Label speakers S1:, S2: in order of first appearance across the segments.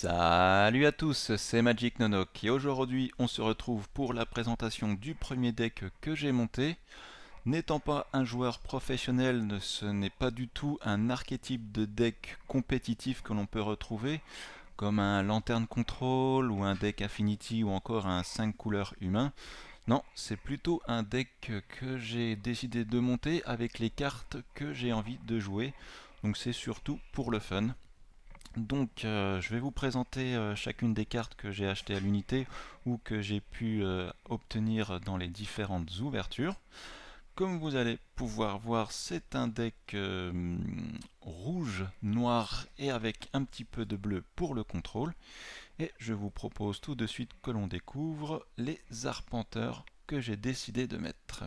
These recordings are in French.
S1: Salut à tous, c'est Magic Nonok et aujourd'hui on se retrouve pour la présentation du premier deck que j'ai monté. N'étant pas un joueur professionnel, ce n'est pas du tout un archétype de deck compétitif que l'on peut retrouver, comme un Lanterne Control ou un deck Affinity ou encore un 5 couleurs humain. Non, c'est plutôt un deck que j'ai décidé de monter avec les cartes que j'ai envie de jouer, donc c'est surtout pour le fun. Donc je vais vous présenter chacune des cartes que j'ai achetées à l'unité ou que j'ai pu obtenir dans les différentes ouvertures. Comme vous allez pouvoir voir, c'est un deck rouge, noir et avec un petit peu de bleu pour le contrôle. Et je vous propose tout de suite que l'on découvre les arpenteurs que j'ai décidé de mettre.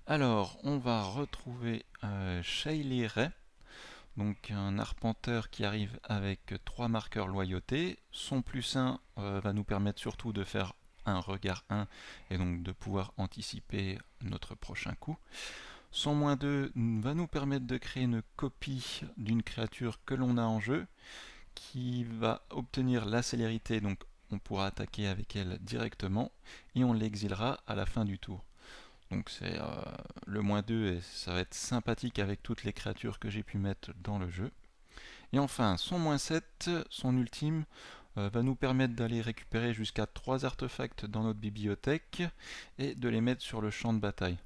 S1: Alors, on va retrouver Shaylee Ray. Donc un arpenteur qui arrive avec 3 marqueurs loyauté. Son +1 va nous permettre surtout de faire un regard 1 et donc de pouvoir anticiper notre prochain coup. Son -2 va nous permettre de créer une copie d'une créature que l'on a en jeu qui va obtenir la célérité, donc on pourra attaquer avec elle directement et on l'exilera à la fin du tour. Donc c'est le -2 et ça va être sympathique avec toutes les créatures que j'ai pu mettre dans le jeu. Et enfin, son -7, son ultime, va nous permettre d'aller récupérer jusqu'à 3 artefacts dans notre bibliothèque et de les mettre sur le champ de bataille.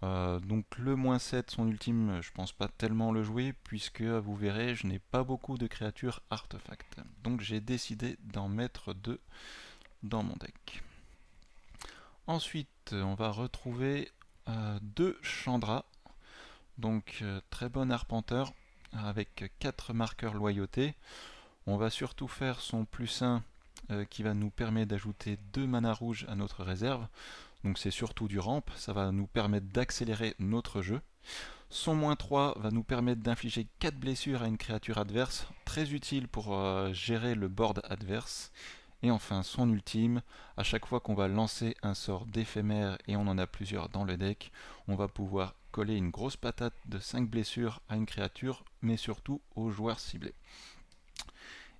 S1: Donc le -7, son ultime, je pense pas tellement le jouer puisque vous verrez, je n'ai pas beaucoup de créatures artefacts. Donc j'ai décidé d'en mettre 2 dans mon deck. Ensuite, on va retrouver 2 Chandra, donc très bon arpenteur avec 4 marqueurs loyauté. On va surtout faire son +1 qui va nous permettre d'ajouter 2 mana rouges à notre réserve. Donc c'est surtout du ramp, ça va nous permettre d'accélérer notre jeu. Son -3 va nous permettre d'infliger 4 blessures à une créature adverse, très utile pour gérer le board adverse. Et enfin son ultime, à chaque fois qu'on va lancer un sort d'éphémère et on en a plusieurs dans le deck, on va pouvoir coller une grosse patate de 5 blessures à une créature, mais surtout aux joueurs ciblés.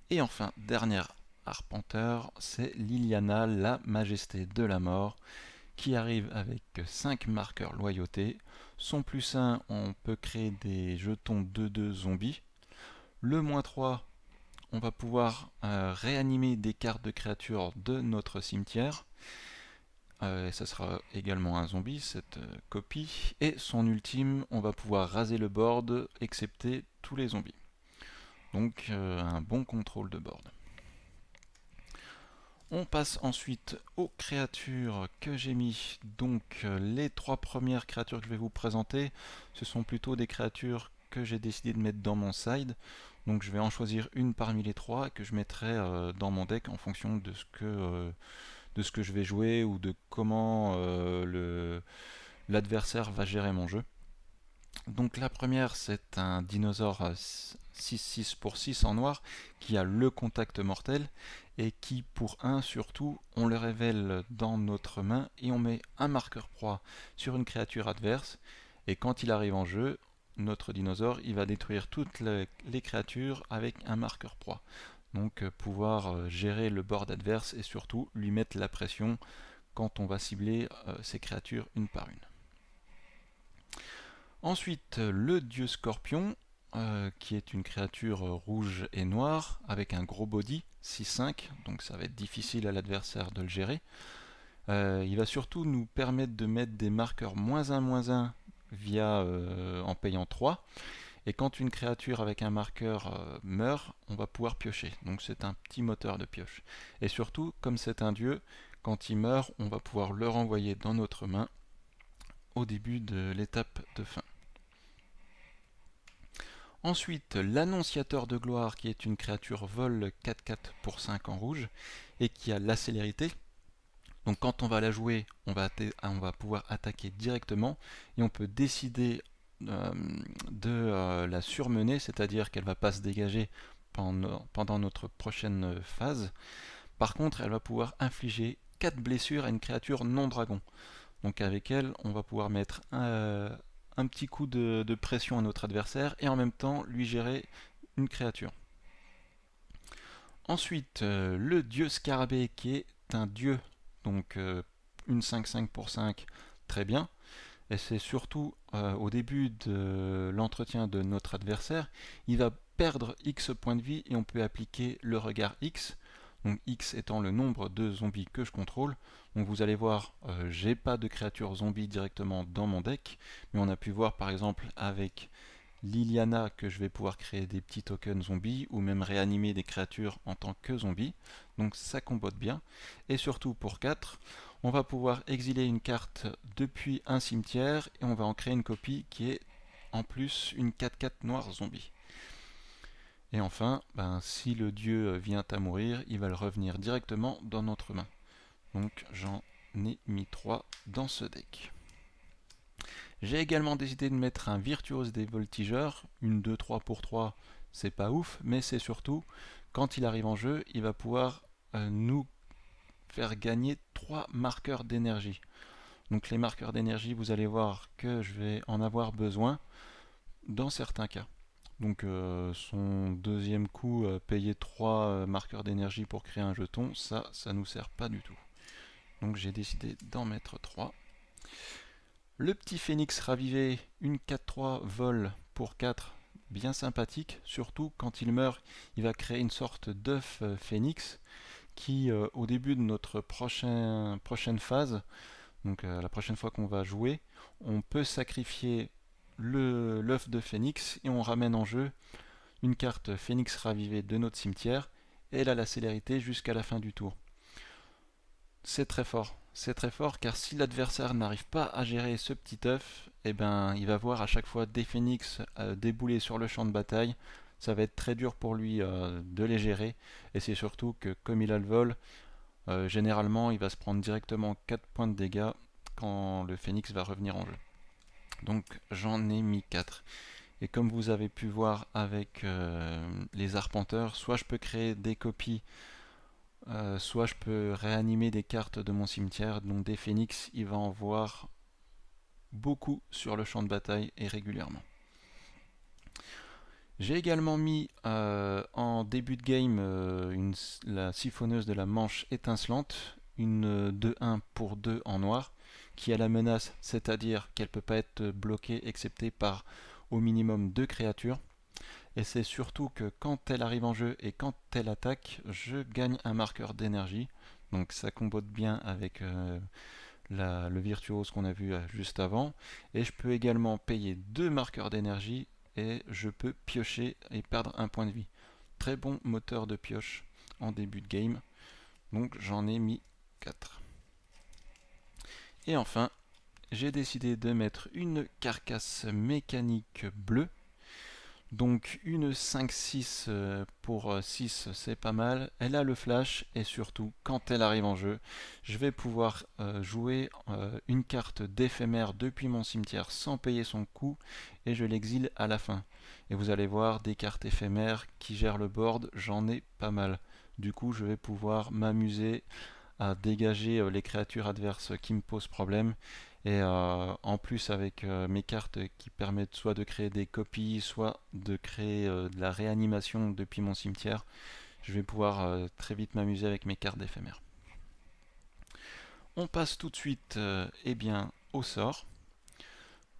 S1: Et enfin, dernier arpenteur, c'est Liliana, la majesté de la mort, qui arrive avec 5 marqueurs loyauté. Son +1, on peut créer des jetons 2-2 zombies. Le -3, on va pouvoir réanimer des cartes de créatures de notre cimetière. Et ça sera également un zombie, cette copie. Et son ultime, on va pouvoir raser le board, excepté tous les zombies. Donc un bon contrôle de board. On passe ensuite aux créatures que j'ai mis. Donc les 3 premières créatures que je vais vous présenter, ce sont plutôt des créatures que j'ai décidé de mettre dans mon side. Donc je vais en choisir une parmi les 3 que je mettrai dans mon deck en fonction de ce que je vais jouer ou de comment l'adversaire va gérer mon jeu. Donc la première, c'est un dinosaure 6/6 pour 6 en noir qui a le contact mortel et qui pour 1 surtout, on le révèle dans notre main et on met un marqueur proie sur une créature adverse et quand il arrive en jeu, notre dinosaure il va détruire toutes les créatures avec un marqueur proie. Donc pouvoir gérer le board adverse et surtout lui mettre la pression quand on va cibler ces créatures une par une. Ensuite, le dieu scorpion, qui est une créature rouge et noire, avec un gros body, 6/5, donc ça va être difficile à l'adversaire de le gérer. Il va surtout nous permettre de mettre des marqueurs -1/-1 via, en payant 3. Et quand une créature avec un marqueur meurt, on va pouvoir piocher. Donc c'est un petit moteur de pioche. Et surtout, comme c'est un dieu, quand il meurt, on va pouvoir le renvoyer dans notre main au début de l'étape de fin. Ensuite, l'annonciateur de gloire qui est une créature vol 4/4 pour 5 en rouge et qui a la célérité. Donc quand on va la jouer, on va pouvoir attaquer directement et on peut décider de la surmener, c'est-à-dire qu'elle ne va pas se dégager pendant notre prochaine phase. Par contre, elle va pouvoir infliger 4 blessures à une créature non dragon. Donc avec elle, on va pouvoir mettre un petit coup de pression à notre adversaire et en même temps lui gérer une créature. Ensuite, le dieu scarabée qui est un dieu, donc une 5-5 pour 5, très bien. Et c'est surtout au début de l'entretien de notre adversaire, il va perdre X points de vie et on peut appliquer le regard X, donc X étant le nombre de zombies que je contrôle. Donc vous allez voir, j'ai pas de créatures zombies directement dans mon deck, mais on a pu voir par exemple avec Liliana que je vais pouvoir créer des petits tokens zombies ou même réanimer des créatures en tant que zombies. Donc ça combote bien. Et surtout pour 4, on va pouvoir exiler une carte depuis un cimetière et on va en créer une copie qui est en plus une 4-4 noire zombie. Et enfin, si le dieu vient à mourir, il va le revenir directement dans notre main. Donc j'en ai mis 3 dans ce deck. J'ai également décidé de mettre un virtuose des voltigeurs, une 2-3 pour 3, c'est pas ouf, mais c'est surtout, quand il arrive en jeu, il va pouvoir nous faire gagner 3 marqueurs d'énergie. Donc les marqueurs d'énergie, vous allez voir que je vais en avoir besoin dans certains cas. Donc son deuxième coup, payer 3 marqueurs d'énergie pour créer un jeton, ça nous sert pas du tout. Donc j'ai décidé d'en mettre 3. Le petit phénix ravivé, une 4-3 vol pour 4, bien sympathique, surtout quand il meurt, il va créer une sorte d'œuf phénix qui, au début de notre prochaine phase, donc la prochaine fois qu'on va jouer, on peut sacrifier l'œuf de phénix et on ramène en jeu une carte phénix ravivé de notre cimetière et elle a la célérité jusqu'à la fin du tour. C'est très fort car si l'adversaire n'arrive pas à gérer ce petit œuf, il va voir à chaque fois des phénix débouler sur le champ de bataille. Ça va être très dur pour lui de les gérer et c'est surtout que comme il a le vol, généralement il va se prendre directement 4 points de dégâts quand le phénix va revenir en jeu. Donc j'en ai mis 4. Et comme vous avez pu voir avec les arpenteurs, soit je peux créer des copies, soit je peux réanimer des cartes de mon cimetière, donc des phénix, il va en voir beaucoup sur le champ de bataille et régulièrement. J'ai également mis en début de game la siphonneuse de la manche étincelante, une 2-1 pour 2 en noir, qui a la menace, c'est-à-dire qu'elle ne peut pas être bloquée excepté par au minimum 2 créatures. Et c'est surtout que quand elle arrive en jeu et quand elle attaque, je gagne un marqueur d'énergie. Donc ça combote bien avec le virtuose qu'on a vu juste avant. Et je peux également payer 2 marqueurs d'énergie et je peux piocher et perdre un point de vie. Très bon moteur de pioche en début de game. Donc j'en ai mis 4. Et enfin, j'ai décidé de mettre une carcasse mécanique bleue. Donc une 5-6 pour 6, c'est pas mal. Elle a le flash et surtout, quand elle arrive en jeu, je vais pouvoir jouer une carte d'éphémère depuis mon cimetière sans payer son coût et je l'exile à la fin. Et vous allez voir, des cartes éphémères qui gèrent le board, j'en ai pas mal. Du coup, je vais pouvoir m'amuser à dégager les créatures adverses qui me posent problème. Et en plus avec mes cartes qui permettent soit de créer des copies, soit de créer de la réanimation depuis mon cimetière, je vais pouvoir très vite m'amuser avec mes cartes d'éphémère. On passe tout de suite au sort.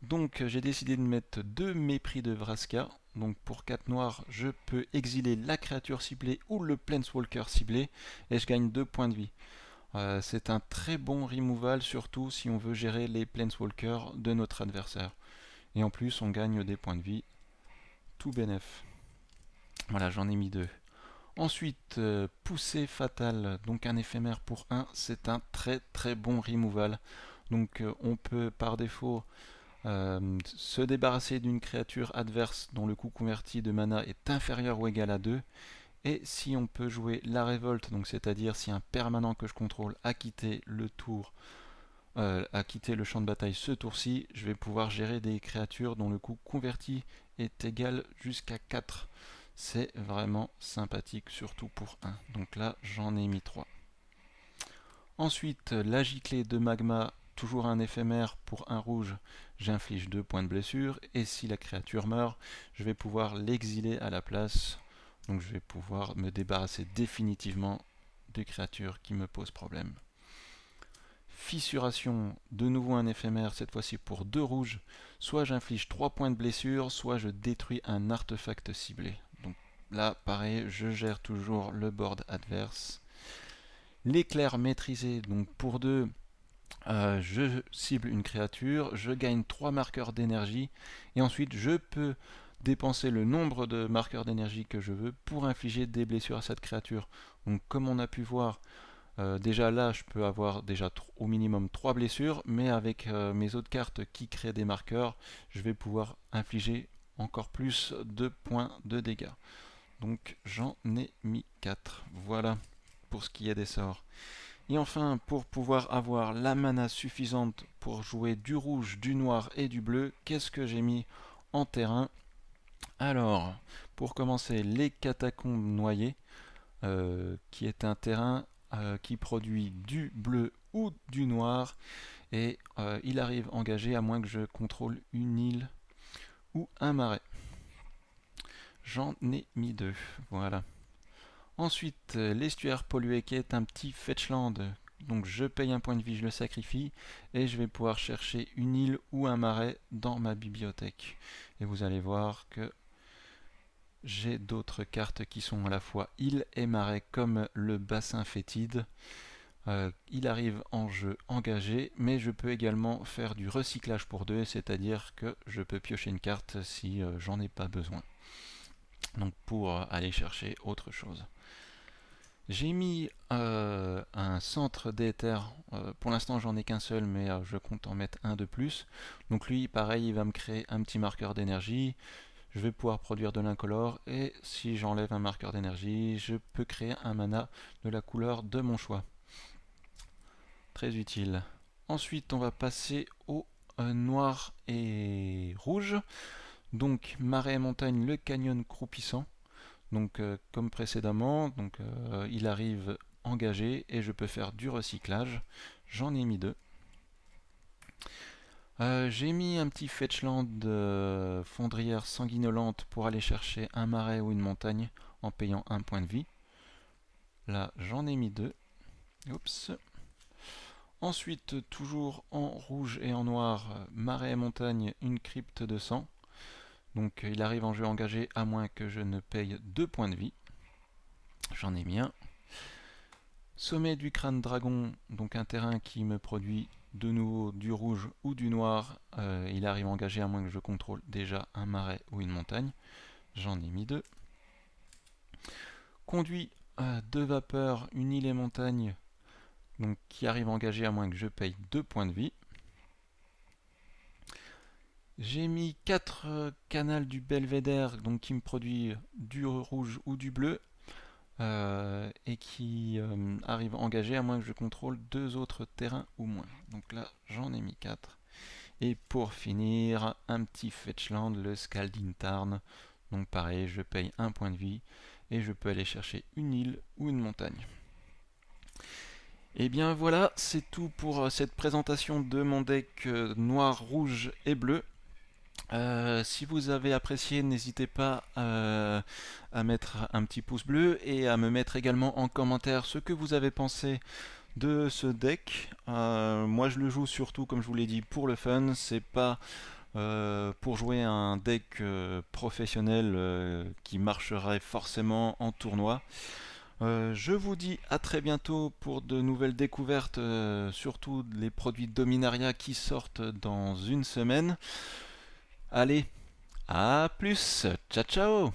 S1: Donc j'ai décidé de mettre 2 mépris de Vraska. Donc pour 4 noirs, je peux exiler la créature ciblée ou le planeswalker ciblé et je gagne 2 points de vie. C'est un très bon removal, surtout si on veut gérer les planeswalkers de notre adversaire. Et en plus, on gagne des points de vie. Tout bénef. Voilà, j'en ai mis 2. Ensuite, poussée fatale, donc un éphémère pour 1, c'est un très très bon removal. Donc on peut par défaut se débarrasser d'une créature adverse dont le coût converti de mana est inférieur ou égal à 2. Et si on peut jouer la révolte, donc c'est-à-dire si un permanent que je contrôle a quitté le champ de bataille ce tour-ci, je vais pouvoir gérer des créatures dont le coût converti est égal jusqu'à 4. C'est vraiment sympathique, surtout pour 1. Donc là, j'en ai mis 3. Ensuite, la giclée de magma, toujours un éphémère pour un rouge, j'inflige 2 points de blessure. Et si la créature meurt, je vais pouvoir l'exiler à la place. Donc je vais pouvoir me débarrasser définitivement des créatures qui me posent problème. Fissuration, de nouveau un éphémère, cette fois-ci pour 2 rouges. Soit j'inflige 3 points de blessure, soit je détruis un artefact ciblé. Donc là, pareil, je gère toujours le board adverse. L'éclair maîtrisé, donc pour 2, je cible une créature, je gagne 3 marqueurs d'énergie, et ensuite je peux dépenser le nombre de marqueurs d'énergie que je veux pour infliger des blessures à cette créature. Donc comme on a pu voir, déjà là je peux avoir déjà au minimum 3 blessures, mais avec mes autres cartes qui créent des marqueurs, je vais pouvoir infliger encore plus de points de dégâts. Donc j'en ai mis 4. Voilà pour ce qui est des sorts. Et enfin, pour pouvoir avoir la mana suffisante pour jouer du rouge, du noir et du bleu, qu'est-ce que j'ai mis en terrain? Alors, pour commencer, les catacombes noyées, qui est un terrain qui produit du bleu ou du noir, et il arrive engagé à moins que je contrôle une île ou un marais. J'en ai mis 2, voilà. Ensuite, l'estuaire pollué qui est un petit fetchland. Donc je paye un point de vie, je le sacrifie, et je vais pouvoir chercher une île ou un marais dans ma bibliothèque. Et vous allez voir que j'ai d'autres cartes qui sont à la fois île et marais, comme le bassin fétide. Il arrive en jeu engagé, mais je peux également faire du recyclage pour 2, c'est-à-dire que je peux piocher une carte si j'en ai pas besoin. Donc pour aller chercher autre chose. J'ai mis un centre d'éther, pour l'instant j'en ai qu'un seul, mais je compte en mettre un de plus. Donc lui, pareil, il va me créer un petit marqueur d'énergie, je vais pouvoir produire de l'incolore, et si j'enlève un marqueur d'énergie, je peux créer un mana de la couleur de mon choix. Très utile. Ensuite, on va passer au noir et rouge. Donc marais et montagne, le canyon croupissant. Donc comme précédemment, donc, il arrive engagé et je peux faire du recyclage. J'en ai mis 2. J'ai mis un petit fetchland fondrière sanguinolente pour aller chercher un marais ou une montagne en payant un point de vie. Là j'en ai mis 2. Oups. Ensuite, toujours en rouge et en noir, marais et montagne, une crypte de sang. Donc il arrive en jeu engagé à moins que je ne paye 2 points de vie. J'en ai mis un. Sommet du crâne dragon, donc un terrain qui me produit de nouveau du rouge ou du noir. Il arrive engagé à moins que je contrôle déjà un marais ou une montagne. J'en ai mis 2. Conduit de vapeur, une île et montagne, donc qui arrive engagé à moins que je paye 2 points de vie. J'ai mis 4 canals du belvédère, donc qui me produit du rouge ou du bleu, et qui arrive engagé à moins que je contrôle 2 autres terrains ou moins. Donc là, j'en ai mis 4. Et pour finir, un petit fetchland, le Scalding Tarn. Donc pareil, je paye 1 point de vie, et je peux aller chercher une île ou une montagne. Et bien voilà, c'est tout pour cette présentation de mon deck noir, rouge et bleu. Si vous avez apprécié, n'hésitez pas à mettre un petit pouce bleu et à me mettre également en commentaire ce que vous avez pensé de ce deck. Moi je le joue surtout, comme je vous l'ai dit, pour le fun. C'est pas pour jouer un deck professionnel qui marcherait forcément en tournoi. Je vous dis à très bientôt pour de nouvelles découvertes, surtout les produits Dominaria qui sortent dans une semaine. Allez, à plus, ciao ciao!